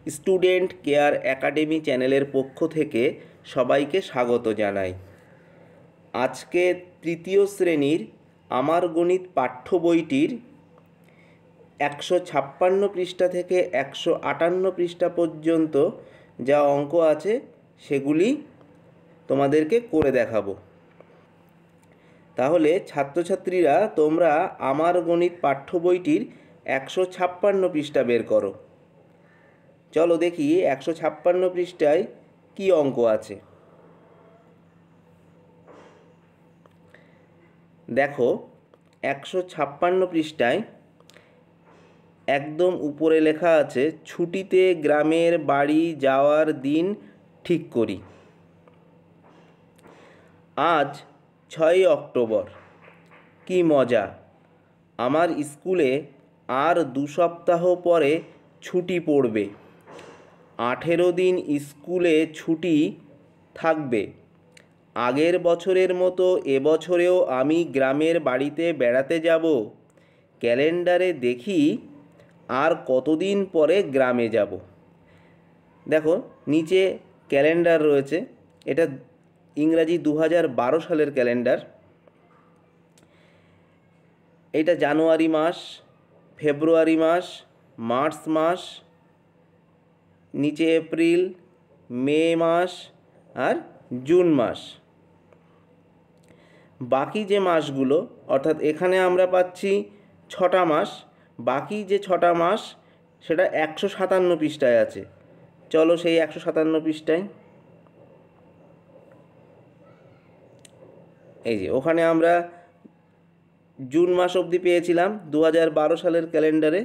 Student care academy চ্যানেলের পক্ষ থেকে সবাইকে স্বাগত জানাই। আজকে তৃতীয় শ্রেণীর আমার গণিত পাঠ্য বইটির 156 পৃষ্ঠা থেকে 158 পৃষ্ঠা পর্যন্ত যা অঙ্ক আছে সেগুলি তোমাদেরকে করে দেখাবো। তাহলে ছাত্রছাত্রীরা তোমরা আমার গণিত পাঠ্য বইটির 156 পৃষ্ঠা বের করো। চলো দেখি 156 পৃষ্ঠায় কি অঙ্ক আছে। দেখো 156 পৃষ্ঠায় একদম উপরে লেখা আছে, ছুটিতে গ্রামের বাড়ি যাওয়ার দিন ঠিক করি। আজ 6 অক্টোবর, কি মজা, আমার স্কুলে আর 2 সপ্তাহ পরে ছুটি পড়বে। 18 দিন স্কুলে ছুটি থাকবে। আগের বছরের মতো এবছরেও আমি গ্রামের বাড়িতে বেড়াতে যাব। ক্যালেন্ডারে দেখি আর কতদিন পরে গ্রামে যাব। দেখো নিচে ক্যালেন্ডার রয়েছে, এটা ইংরাজি 2012 সালের ক্যালেন্ডার। এটা জানুয়ারি মাস, ফেব্রুয়ারি মাস, মার্চ মাস, নিচে এপ্রিল, মে মাস আর জুন মাস। বাকি যে মাসগুলো, অর্থাৎ এখানে আমরা পাচ্ছি 6টা মাস, বাকি যে 6টা মাস সেটা 157 পৃষ্ঠায় আছে। চলো সেই 157 পৃষ্ঠায়, এই যে ওখানে আমরা জুন মাস অবধি পেয়েছিলাম 2012 সালের ক্যালেন্ডারে।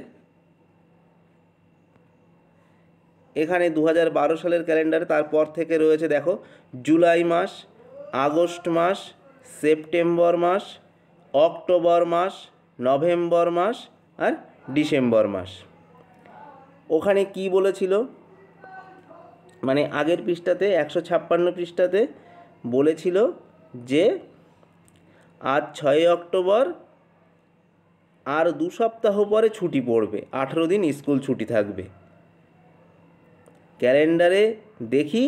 এখানে 2012 সালের ক্যালেন্ডারে তারপর থেকে রয়েছে দেখো জুলাই মাস, আগস্ট মাস, সেপ্টেম্বর মাস, অক্টোবর মাস, নভেম্বর মাস আর ডিসেম্বর মাস। ওখানে কি বলেছিল, মানে আগের পৃষ্ঠাতে 156 পৃষ্ঠাতে বলেছিল যে আজ 6 অক্টোবর, আর 2 সপ্তাহ পরে ছুটি পড়বে, 18 দিন স্কুল ছুটি থাকবে। ক্যালেন্ডারে দেখি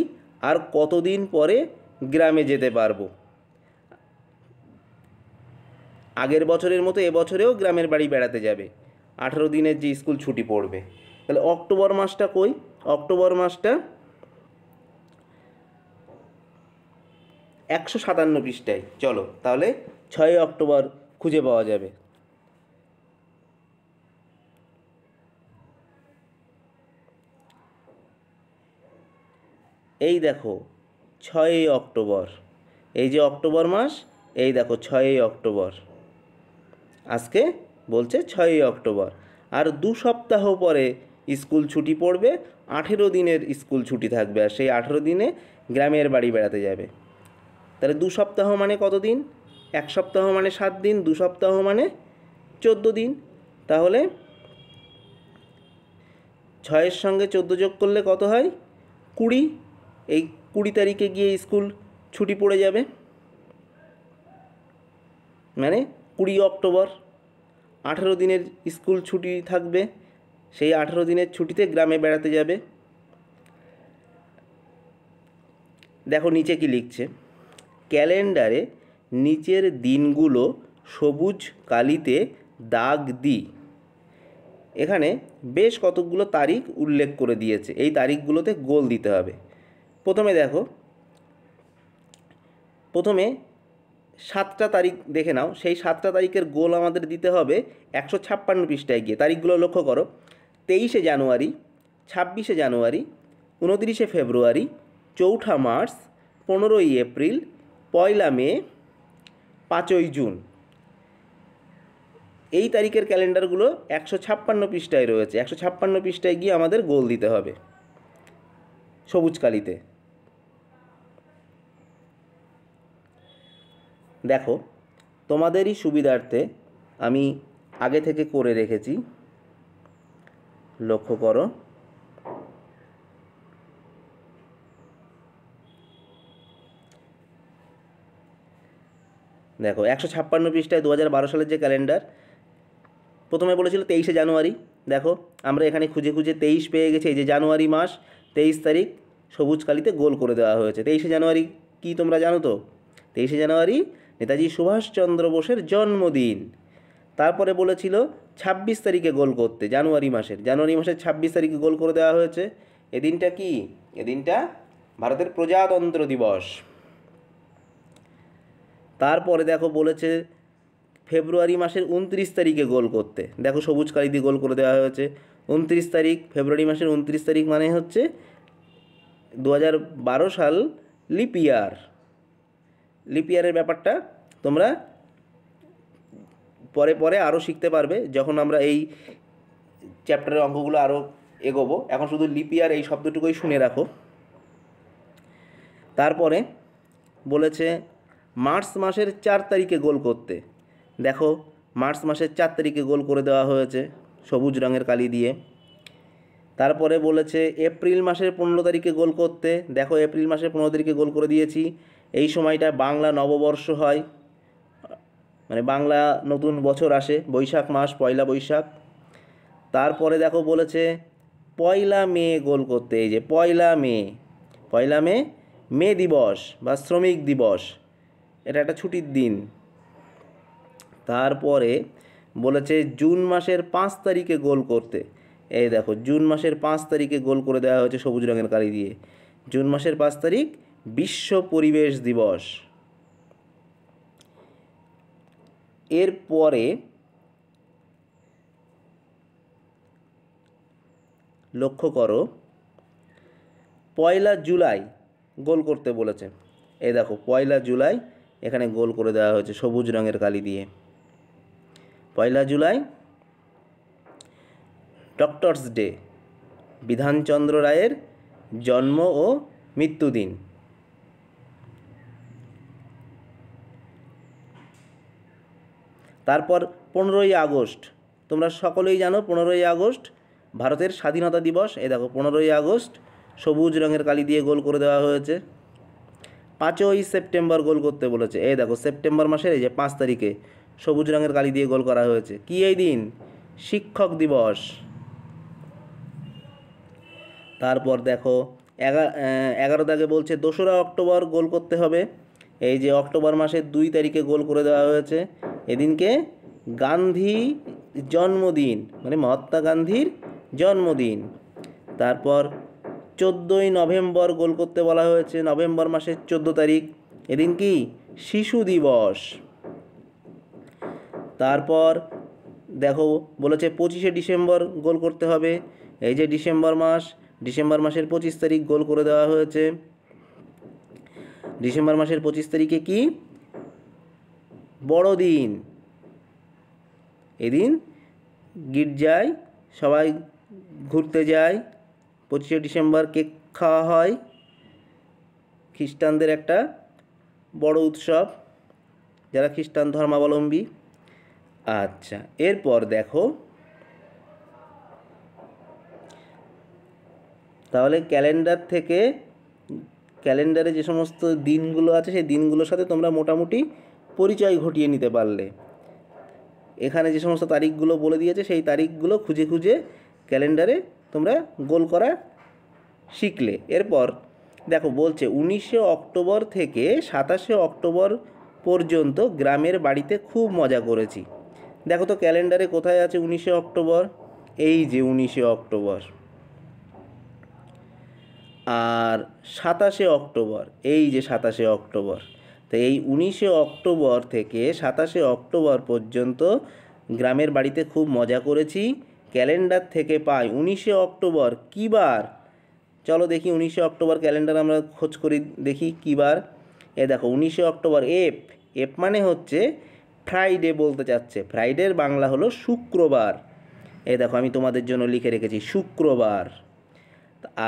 আর কতদিন পরে গ্রামে যেতে পারবো। আগের বছরের মতো এবছরেও গ্রামের বাড়ি বেড়াতে যাবে, 18 দিনের যে স্কুল ছুটি পড়বে। তাহলে অক্টোবর মাসটা কই? অক্টোবর মাসটা 157 পৃষ্ঠায়। চলো তাহলে 6 অক্টোবর খুঁজে পাওয়া যাবে। এই দেখো 6 অক্টোবর, এই যে অক্টোবর মাস, এই দেখো 6 অক্টোবর, আজকে বলছে 6 অক্টোবর, আর 2 সপ্তাহ পরে স্কুল ছুটি পড়বে, 18 দিনের স্কুল ছুটি থাকবে, আর সেই 18 দিনে গ্রামের বাড়ি বেড়াতে যাবে। তাহলে 2 সপ্তাহ মানে কত দিন? 1 সপ্তাহ মানে 7 দিন, 2 সপ্তাহ মানে 14 দিন। তাহলে 6-এর সঙ্গে 14 যোগ করলে কত হয়? 20। এই 20 তারিখে গিয়ে স্কুল ছুটি পড়ে যাবে, মানে 20 অক্টোবর। 18 দিনের স্কুল ছুটি থাকবে, সেই 18 দিনের ছুটিতে গ্রামে বেড়াতে যাবে। দেখো নিচে কি লিখছে, ক্যালেন্ডারে নিচের দিনগুলো সবুজ কালিতে দাগ দিই। এখানে বেশ কতগুলো তারিখ উল্লেখ করে দিয়েছে, এই তারিখগুলোতে গোল দিতে হবে। প্রথমে দেখো, প্রথমে 7টা তারিখ দেখে নাও, সেই 7টা তারিখের গোল আমাদের দিতে হবে 156 পৃষ্ঠায় গিয়ে। তারিখগুলো লক্ষ্য করো, 23শে জানুয়ারি, 26শে জানুয়ারি, 29শে ফেব্রুয়ারি, 4ঠা মার্চ, 15ই এপ্রিল, 1লা মে, 5ই জুন। এই তারিখের ক্যালেন্ডারগুলো 156 পৃষ্ঠায় রয়েছে। 156 পৃষ্ঠায় গিয়ে আমাদের গোল দিতে হবে সবুজ কালিতে। দেখো তোমাদেরই সুবিধার্থে আমি আগে থেকে করে রেখেছি, লক্ষ্য করো। দেখো 156 পৃষ্ঠায় 2012 সালের যে ক্যালেন্ডার, প্রথমে বলেছিল 23শে জানুয়ারি, দেখো আমরা এখানে খুঁজে খুঁজে 23 পেয়ে গেছি। এই যে জানুয়ারি মাস 23 তারিখ সবুজ কালিতে গোল করে দেওয়া হয়েছে। 23শে জানুয়ারি কি তোমরা জানো তো? 23শে জানুয়ারি নেতাজি সুভাষচন্দ্র বোসের জন্মদিন। তারপরে বলেছিল 26 তারিখে গোল করতে, জানুয়ারি মাসের 26 তারিখে গোল করে দেওয়া হয়েছে। এদিনটা কি? এদিনটা ভারতের প্রজাতন্ত্র দিবস। তারপরে দেখো বলেছে ফেব্রুয়ারি মাসের 29 তারিখে গোল করতে। দেখো সবুজ কালি দিয়ে গোল করে দেওয়া হয়েছে 29 তারিখ। ফেব্রুয়ারি মাসের 29 তারিখ মানে হচ্ছে 2012 সাল লিপ ইয়ার। লিপ ইয়ারের ব্যাপারটা তোমরা পরে পরে আরও শিখতে পারবে যখন আমরা এই চ্যাপ্টারের অঙ্কগুলো আরও এগোবো। এখন শুধু লিপ ইয়ার এই শব্দটুকুই শুনে রাখো। তারপরে বলেছে মার্চ মাসের 4 তারিখে গোল করতে। দেখো মার্চ মাসের 4 তারিখে গোল করে দেওয়া হয়েছে সবুজ রঙের কালি দিয়ে। তারপরে বলেছে এপ্রিল মাসের 15 তারিখে গোল করতে। দেখো এপ্রিল মাসের 15 তারিখে গোল করে দিয়েছি। এই সময়টা বাংলা নববর্ষ হয়, মানে বাংলা নতুন বছর আসে, বৈশাখ মাস, পয়লা বৈশাখ। তারপরে দেখো বলেছে পয়লা মে গোল করতে। এই যে পয়লা মে মে দিবস বা শ্রমিক দিবস, এটা একটা ছুটির দিন। তারপরে বলেছে জুন মাসের 5 তারিখে গোল করতে। এই দেখো জুন মাসের 5 তারিখে গোল করে দেওয়া হয়েছে সবুজ রঙের কালি দিয়ে। জুন মাসের 5 তারিখ বিশ্ব পরিবেশ দিবস। এরপরে লক্ষ্য করো পয়লা জুলাই গোল করতে বলেছে। এই দেখো পয়লা জুলাই এখানে গোল করে দেওয়া হয়েছে সবুজ রঙের কালি দিয়ে। পয়লা জুলাই ডক্টরস ডে, বিধানচন্দ্র রায়ের জন্ম ও মৃত্যুদিন। তারপর 15ই আগস্ট, তোমরা সকলেই জানো 15ই আগস্ট ভারতের স্বাধীনতা দিবস। এই দেখো 15ই আগস্ট সবুজ রঙের কালি দিয়ে গোল করে দেওয়া হয়েছে। 5ই সেপ্টেম্বর গোল করতে বলেছে। এই দেখো সেপ্টেম্বর মাসের এই যে 5 তারিখে সবুজ রঙের কালি দিয়ে গোল করা হয়েছে। কি এই দিন? শিক্ষক দিবস। তারপর দেখো 11 দাগে বলছে 2রা অক্টোবর গোল করতে হবে। এই যে অক্টোবর মাসের 2 তারিখে গোল করে দেওয়া হয়েছে। এদিনকে গান্ধী জন্মদিন, মানে মহাত্মা গান্ধীর জন্মদিন। তারপর 14ই নভেম্বর গোল করতে বলা হয়েছে, নভেম্বর মাসের 14 তারিখ। এদিন কি? শিশু দিবস। তারপর দেখো বলেছে 25শে ডিসেম্বর গোল করতে হবে। এই যে ডিসেম্বর মাসের 25 তারিখ গোল করে দেওয়া হয়েছে। ডিসেম্বর মাসের 25 তারিখে কি? বড়দিন। এদিন গির্জায় সবাই ঘুরতে যায়। 25শে ডিসেম্বর কেক খাওয়া হয়, খ্রিস্টানদের একটা বড় উৎসব, যারা খ্রিস্টান ধর্মাবলম্বী। আচ্ছা, এরপর দেখো তাহলে ক্যালেন্ডারে যে সমস্ত দিনগুলো আছে সেই দিনগুলোর সাথে তোমরা মোটামুটি পরিচয় ঘটিয়ে নিতে পারলে। এখানে যে সমস্ত তারিখগুলো বলে দিয়েছে সেই তারিখগুলো খুঁজে খুঁজে ক্যালেন্ডারে তোমরা গোল করা শিখলে। এরপর দেখো বলছে 19শে অক্টোবর থেকে 27শে অক্টোবর পর্যন্ত গ্রামের বাড়িতে খুব মজা করেছি। দেখো তো ক্যালেন্ডারে কোথায় আছে 19শে অক্টোবর? এই যে 19শে অক্টোবর। আর 27শে অক্টোবর, এই যে 27শে অক্টোবর। তো এই 19শে অক্টোবর থেকে 27শে অক্টোবর পর্যন্ত গ্রামের বাড়িতে খুব মজা করেছি। ক্যালেন্ডার থেকে পাই 19শে অক্টোবর কী বার? চলো দেখি 19শে অক্টোবর ক্যালেন্ডার আমরা খোঁজ করি, দেখি কী বার। এ দেখো 19শে অক্টোবর এফ মানে হচ্ছে ফ্রাইডে বলতে চাচ্ছে। ফ্রাইডের বাংলা হলো শুক্রবার। এই দেখো আমি তোমাদের জন্য লিখে রেখেছি শুক্রবার।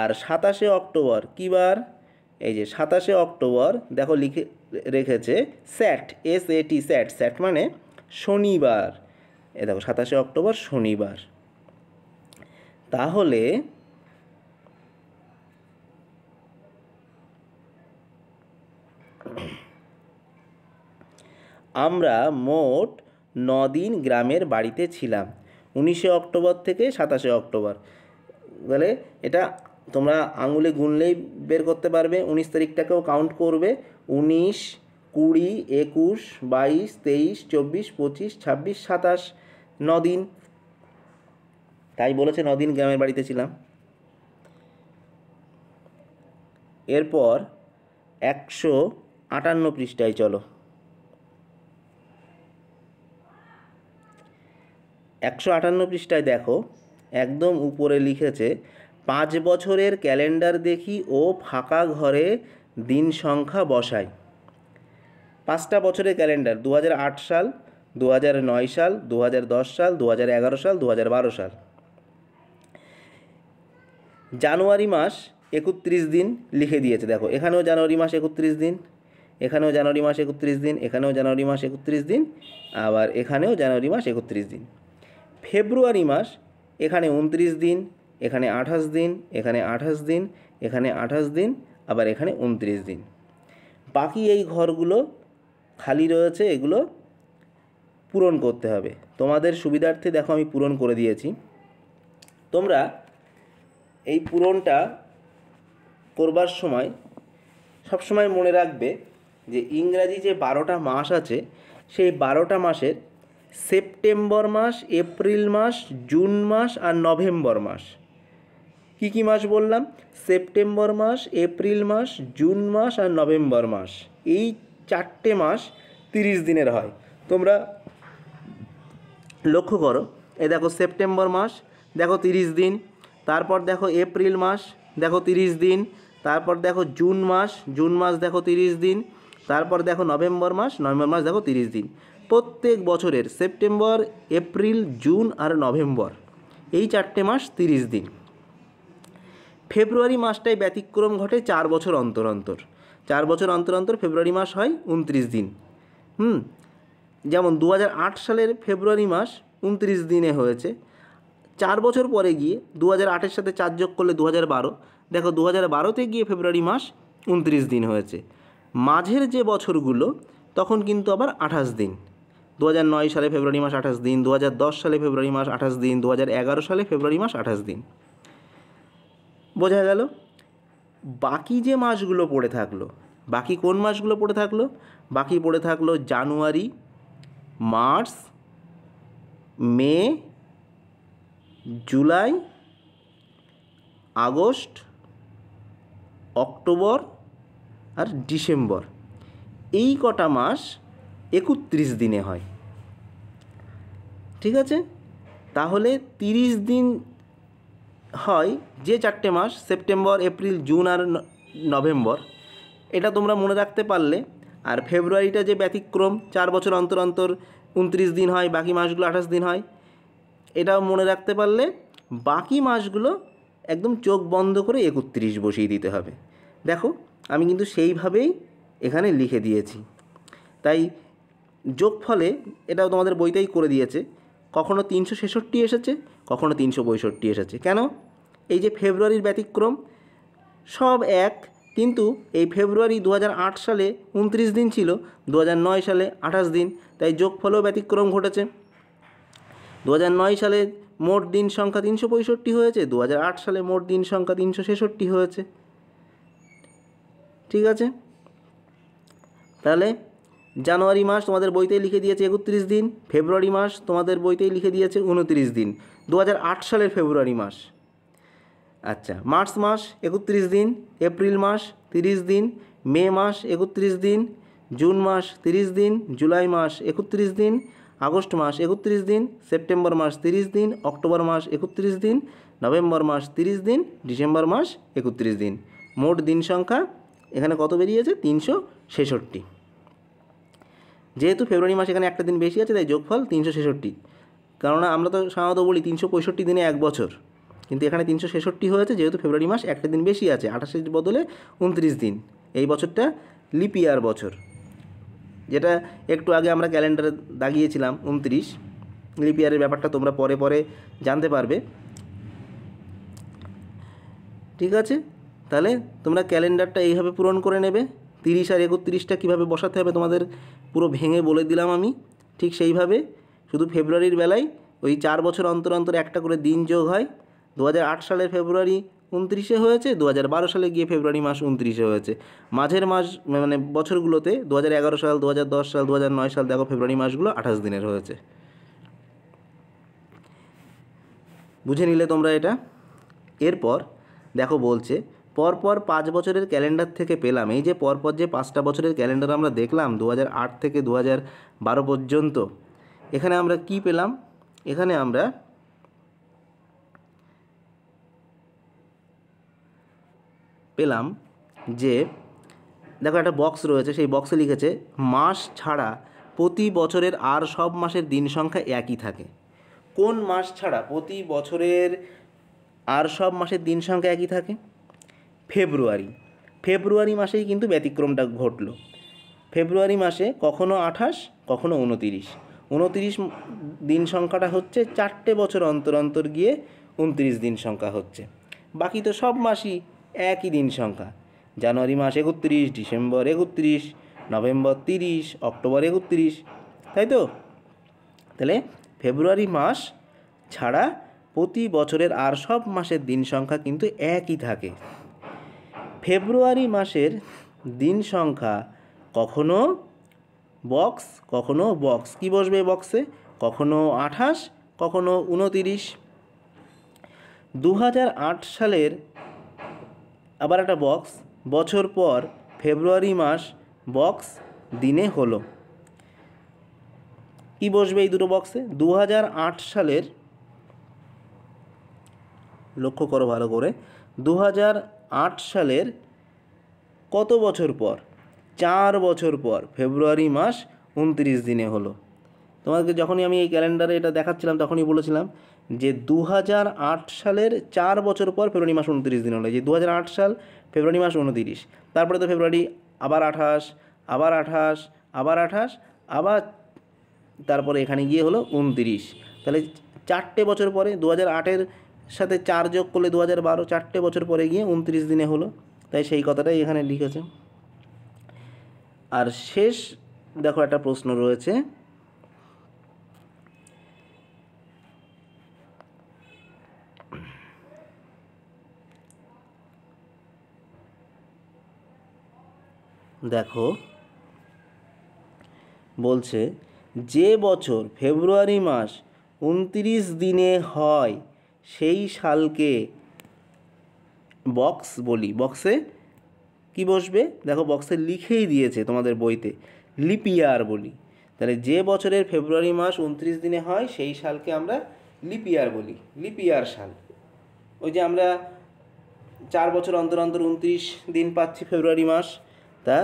আর 27শে অক্টোবর কী বার? এই যে 27শে অক্টোবর দেখো লিখে রেখেছে স্যাট, SAT, স্যাট মানে শনিবার। এ দেখো 27শে অক্টোবর শনিবার। তাহলে আমরা মোট 9 দিন গ্রামের বাড়িতে ছিলাম। 19শে অক্টোবর থেকে 27শে অক্টোবর। তাহলে এটা তোমরা আঙুলে গুনলেই বের করতে পারবে। 19 তারিখটাকেও কাউন্ট করবে, 19, 20, 21, 22, 23, 24, 25, 26, 27, 9 দিন। তাই বলেছে 9 দিন গ্রামের বাড়িতে ছিলাম। এরপর 158 পৃষ্ঠায় চলো। 158 পৃষ্ঠায় দেখো, একদম উপরে লিখেছে 5 বছরের ক্যালেন্ডার দেখি ও ফাঁকা ঘরে দিন সংখ্যা বসাই। 5টা বছরের ক্যালেন্ডার, 2008 সাল, 2009 সাল, 2010 সাল, 2011 সাল, 2012 সাল। জানুয়ারি মাস 31 দিন লিখে দিয়েছে। দেখো এখানেও জানুয়ারি মাস 31 দিন, এখানেও জানুয়ারি মাস 31 দিন, এখানেও জানুয়ারি মাস 31 দিন, আবার এখানেও জানুয়ারি মাস 31 দিন। ফেব্রুয়ারি মাস এখানে 29 দিন, এখানে 28 দিন, এখানে 28 দিন, এখানে 28 দিন, আবার এখানে 29 দিন। বাকি এই ঘরগুলো খালি রয়েছে, এগুলো পূরণ করতে হবে। তোমাদের সুবিধার্থে দেখো আমি পূরণ করে দিয়েছি। তোমরা এই পূরণটা করবার সময় সবসময় মনে রাখবে যে ইংরাজি যে 12টা মাস আছে, সেই 12টা মাসের সেপ্টেম্বর মাস, এপ্রিল মাস, জুন মাস আর নভেম্বর মাস। কি কি মাস বললাম? সেপ্টেম্বর মাস, এপ্রিল মাস, জুন মাস আর নভেম্বর মাস। এই 4টে মাস 30 দিনের হয়। তোমরা লক্ষ্য করো, এই দেখো সেপ্টেম্বর মাস দেখো 30 দিন, তারপর দেখো এপ্রিল মাস দেখো 30 দিন, তারপর দেখো জুন মাস দেখো 30 দিন, তারপর দেখো নভেম্বর মাস দেখো 30 দিন। প্রত্যেক বছরের সেপ্টেম্বর, এপ্রিল, জুন আর নভেম্বর এই 4টে মাস 30 দিন। ফেব্রুয়ারি মাসটাই ব্যতিক্রম ঘটে, 4 বছর অন্তর অন্তর। 4 বছর অন্তর অন্তর ফেব্রুয়ারি মাস হয় 29 দিন। যেমন 2008 সালের ফেব্রুয়ারি মাস 29 দিনে হয়েছে। 4 বছর পরে গিয়ে 2008-এর সাথে 4 যোগ করলে 2012। দেখো 2012-তে গিয়ে ফেব্রুয়ারি মাস 29 দিন হয়েছে। মাঝের যে বছরগুলো তখন কিন্তু আবার 28 দিন। 2009 সালে ফেব্রুয়ারি মাস 28 দিন, 2010 সালে ফেব্রুয়ারি মাস 28 দিন, 2011 সালে ফেব্রুয়ারি মাস 28 দিন। বোঝা গেল? বাকি যে মাসগুলো পড়ে থাকলো, বাকি কোন মাসগুলো পড়ে থাকলো? বাকি পড়ে থাকলো জানুয়ারি, মার্চ, মে, জুলাই, আগস্ট, অক্টোবর আর ডিসেম্বর। এই কটা মাস 31 দিনে হয়। ঠিক আছে? তাহলে 30 দিন হয় যে 4টে মাস, সেপ্টেম্বর, এপ্রিল, জুন আর নভেম্বর। এটা তোমরা মনে রাখতে পারলে। আর ফেব্রুয়ারিটা যে ব্যতিক্রম, 4 বছর অন্তর অন্তর 29 দিন হয়, বাকি মাসগুলো 28 দিন হয়, এটাও মনে রাখতে পারলে বাকি মাসগুলো একদম চোখ বন্ধ করে 31 বসিয়ে দিতে হবে। দেখো আমি কিন্তু সেইভাবেই এখানে লিখে দিয়েছি। তাই যোগফলে এটাও তোমাদের বইতেই করে দিয়েছে, কখনো 366 এসেছে, কখনো 365 এসেছে। কেন? এই যে ফেব্রুয়ারির ব্যতিক্রম, সব এক, কিন্তু এই ফেব্রুয়ারি 2008 সালে 29 দিন ছিল, 2009 সালে 28 দিন, তাই যোগফলেও ব্যতিক্রম ঘটেছে। 2009 সালে মোট দিন সংখ্যা 365 হয়েছে, 2008 সালে মোট দিন সংখ্যা 366 হয়েছে। ঠিক আছে? তাহলে জানুয়ারি মাস তোমাদের বইতেই লিখে দিয়েছে 31 দিন, ফেব্রুয়ারি মাস তোমাদের বইতেই লিখে দিয়েছে 29 দিন, 2008 সালের ফেব্রুয়ারি মাস। আচ্ছা, মার্চ মাস 31 দিন, এপ্রিল মাস 30 দিন, মে মাস 31 দিন, জুন মাস 30 দিন, জুলাই মাস 31 দিন, আগস্ট মাস 31 দিন, সেপ্টেম্বর মাস 30 দিন, অক্টোবর মাস 31 দিন, নভেম্বর মাস 30 দিন, ডিসেম্বর মাস 31 দিন। মোট দিন সংখ্যা এখানে কত বেরিয়েছে? 366। যেহেতু ফেব্রুয়ারি মাস এখানে একটা দিন বেশি আছে, তাই যোগফল 366। কেননা আমরা তো সাধারণত বলি 365 দিনে 1 বছর, কিন্তু এখানে 366 হয়েছে যেহেতু ফেব্রুয়ারি মাস একটা দিন বেশি আছে, 28 বদলে 29 দিন। এই বছরটা লিপ ইয়ার বছর, যেটা একটু আগে আমরা ক্যালেন্ডারে দাগিয়েছিলাম 29। লিপ ইয়ারের ব্যাপারটা তোমরা পরে পরে জানতে পারবে। ঠিক আছে? তাহলে তোমরা ক্যালেন্ডারটা এইভাবে পূরণ করে নেবে। 30 আর 31টা কীভাবে বসাতে হবে তোমাদের পুরো ভেঙে বলে দিলাম আমি। ঠিক সেইভাবে শুধু ফেব্রুয়ারির বেলায় ওই 4 বছর অন্তর অন্তর একটা করে দিন যোগ হয়। 2008 সালের ফেব্রুয়ারি 29-এ হয়েছে, 2012 সালে গিয়ে ফেব্রুয়ারি মাস 29-এ হয়েছে। মাঝের মাস মানে বছরগুলোতে 2011 সাল, 2010 সাল, 2009 সাল দেখো ফেব্রুয়ারি মাসগুলো 28 দিনের হয়েছে। বুঝে নিলে তোমরা এটা। এরপর দেখো বলছে পরপর 5 বছরের ক্যালেন্ডার থেকে পেলাম, এই যে পরপর যে 5টা বছরের ক্যালেন্ডার আমরা দেখলাম 2008 থেকে 2012 পর্যন্ত, এখানে আমরা কি পেলাম? এখানে আমরা পেলাম যে দেখো একটা বক্স রয়েছে, সেই বক্সে লিখেছে মাস ছাড়া প্রতি বছরের আর সব মাসের দিন সংখ্যা একই থাকে। কোন মাস ছাড়া প্রতি বছরের আর সব মাসের দিন সংখ্যা একই থাকে? ফেব্রুয়ারি। ফেব্রুয়ারি মাসেই কিন্তু ব্যতিক্রমটা ঘটলো। ফেব্রুয়ারি মাসে কখনো 28, কখনো 29। 29 দিন সংখ্যাটা হচ্ছে 4টে বছর অন্তর অন্তর গিয়ে 29 দিন সংখ্যা হচ্ছে। বাকি তো সব মাসই একই দিন সংখ্যা। জানুয়ারি মাস 31, ডিসেম্বর 31, নভেম্বর 30, অক্টোবর 31, তাই তো? তাহলে ফেব্রুয়ারি মাস ছাড়া প্রতি বছরের আর সব মাসের দিন সংখ্যা কিন্তু একই থাকে। ফেব্রুয়ারি মাসের দিন সংখ্যা কখনো বক্স, কখনো বক্স। কি বসবে বক্সে? কখনো 28, কখনো 29। 2008 সালের আবার একটা বক্স, বছর পর ফেব্রুয়ারি মাস বক্স দিনে হলো। কি বসবে এই দুটো বক্সে? 2008 সালের, লক্ষ্য করো ভালো করে, 2008 সালের কত বছর পর? 4 বছর পর ফেব্রুয়ারি মাস 29 দিনে হলো। তোমাকে যখনই আমি এই ক্যালেন্ডারে এটা দেখাচ্ছিলাম তখনই বলেছিলাম যে 2008 সালের 4 বছর পর ফেব্রুয়ারি মাস 29 দিন হলো। যে 2008 সাল ফেব্রুয়ারি মাস 29, তারপরে তো ফেব্রুয়ারি আবার 28, আবার 28, আবার 28, আবার তারপরে এখানে গিয়ে হলো 29। তাহলে 4টে বছর পরে 2008-এর সাথে 4 যোগ করলে 2012, 4টে বছর পরে গিয়ে 29 দিনে হলো। তাই সেই কথাটাই এখানে লিখেছে। আর শেষ দেখো একটা প্রশ্ন রয়েছে, দেখো বলছে যে বছর ফেব্রুয়ারি মাস 29 দিনে হয় সেই সালকে বক্স বলি। বক্সে কি বসবে? দেখো বক্সে লিখেই দিয়েছে তোমাদের বইতে, লিপ ইয়ার বলি। তাহলে যে বছরের ফেব্রুয়ারি মাস 29 দিনে হয় সেই সালকে আমরা লিপ ইয়ার বলি, লিপ ইয়ার সাল। ওই যে আমরা 4 বছর অন্তর অন্তর 29 দিন পাচ্ছি ফেব্রুয়ারি মাস, তা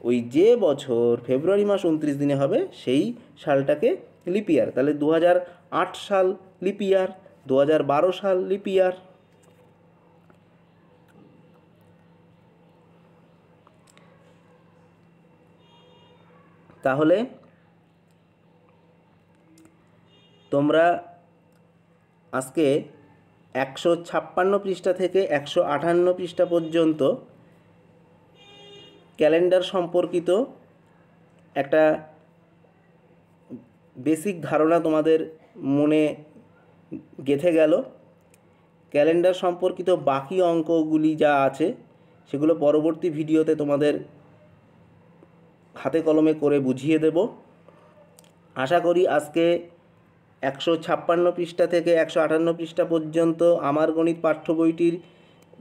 ওই যে বছর ফেব্রুয়ারি মাস 29 দিনে হবে সেই সালটাকে লিপ ইয়ার। তাহলে 2008 সাল লিপ ইয়ার, 2012 সাল লিপ ইয়ার। তাহলে তোমরা আজকে 156 পৃষ্ঠা থেকে 158 পৃষ্ঠা পর্যন্ত ক্যালেন্ডার সম্পর্কিত একটা বেসিক ধারণা তোমাদের মনে গেঁথে গেল। ক্যালেন্ডার সম্পর্কিত বাকি অঙ্কগুলি যা আছে সেগুলো পরবর্তী ভিডিওতে তোমাদের হাতে কলমে করে বুঝিয়ে দেব। আশা করি আজকে 156 পৃষ্ঠা থেকে 158 পৃষ্ঠা পর্যন্ত আমার গণিত পাঠ্য বইটির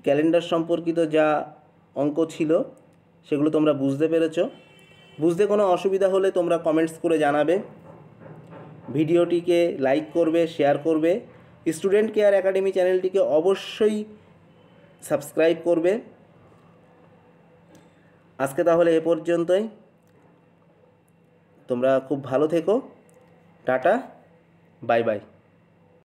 ক্যালেন্ডার সম্পর্কিত যা অঙ্ক ছিল সেগুলো তোমরা বুঝতে পেরেছো। বুঝতে কোনো অসুবিধা হলে তোমরা কমেন্টস করে জানাবে, ভিডিওটিকে লাইক করবে, শেয়ার করবে। স্টুডেন্ট কেয়ার একাডেমি চ্যানেলটিকে অবশ্যই সাবস্ক্রাইব করবে। আজকে তাহলে এ পর্যন্তই। তোমরা খুব ভালো থেকো। Tata, bye bye.